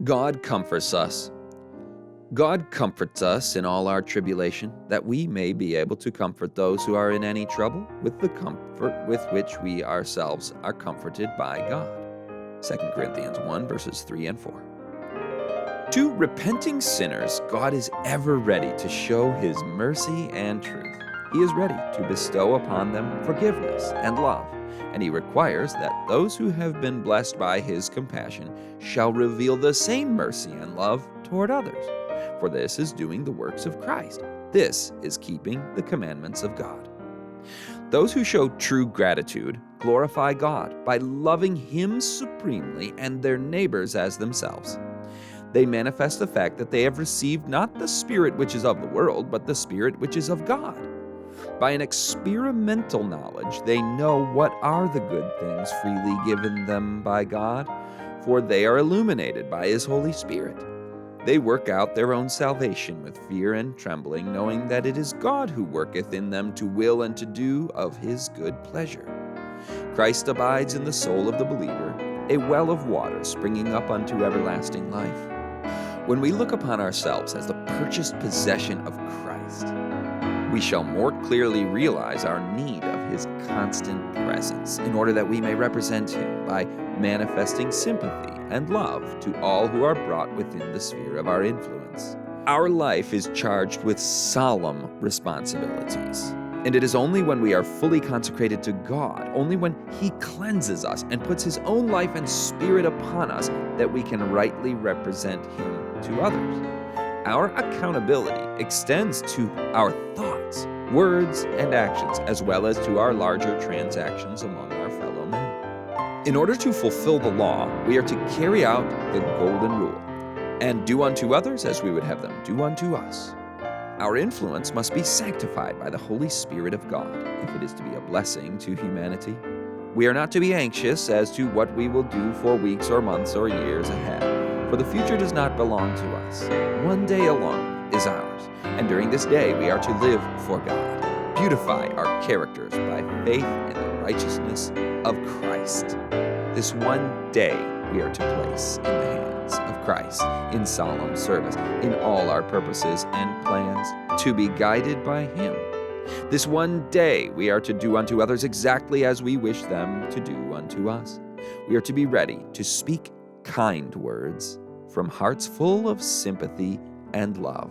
God comforts us. God comforts us in all our tribulation, that we may be able to comfort those who are in any trouble with the comfort with which we ourselves are comforted by God. 2 Corinthians 1, verses 3 and 4. To repenting sinners, God is ever ready to show His mercy and truth. He is ready to bestow upon them forgiveness and love, and He requires that those who have been blessed by His compassion shall reveal the same mercy and love toward others. For this is doing the works of Christ. This is keeping the commandments of God. Those who show true gratitude glorify God by loving Him supremely and their neighbors as themselves. They manifest the fact that they have received not the Spirit which is of the world, but the Spirit which is of God. By an experimental knowledge, they know what are the good things freely given them by God, for they are illuminated by His Holy Spirit. They work out their own salvation with fear and trembling, knowing that it is God who worketh in them to will and to do of His good pleasure. Christ abides in the soul of the believer, a well of water springing up unto everlasting life. When we look upon ourselves as the purchased possession of Christ, we shall more clearly realize our need of His constant presence in order that we may represent Him by manifesting sympathy and love to all who are brought within the sphere of our influence. Our life is charged with solemn responsibilities, and it is only when we are fully consecrated to God, only when He cleanses us and puts His own life and Spirit upon us, that we can rightly represent Him to others. Our accountability extends to our thoughts, words, and actions, as well as to our larger transactions among our fellow men. In order to fulfill the law, we are to carry out the golden rule, and do unto others as we would have them do unto us. Our influence must be sanctified by the Holy Spirit of God, if it is to be a blessing to humanity. We are not to be anxious as to what we will do for weeks or months or years ahead, for the future does not belong to us. One day alone is ours, and during this day we are to live for God, beautify our characters by faith in the righteousness of Christ. This one day we are to place in the hands of Christ in solemn service in all our purposes and plans, to be guided by Him. This one day we are to do unto others exactly as we wish them to do unto us. We are to be ready to speak kind words from hearts full of sympathy and love.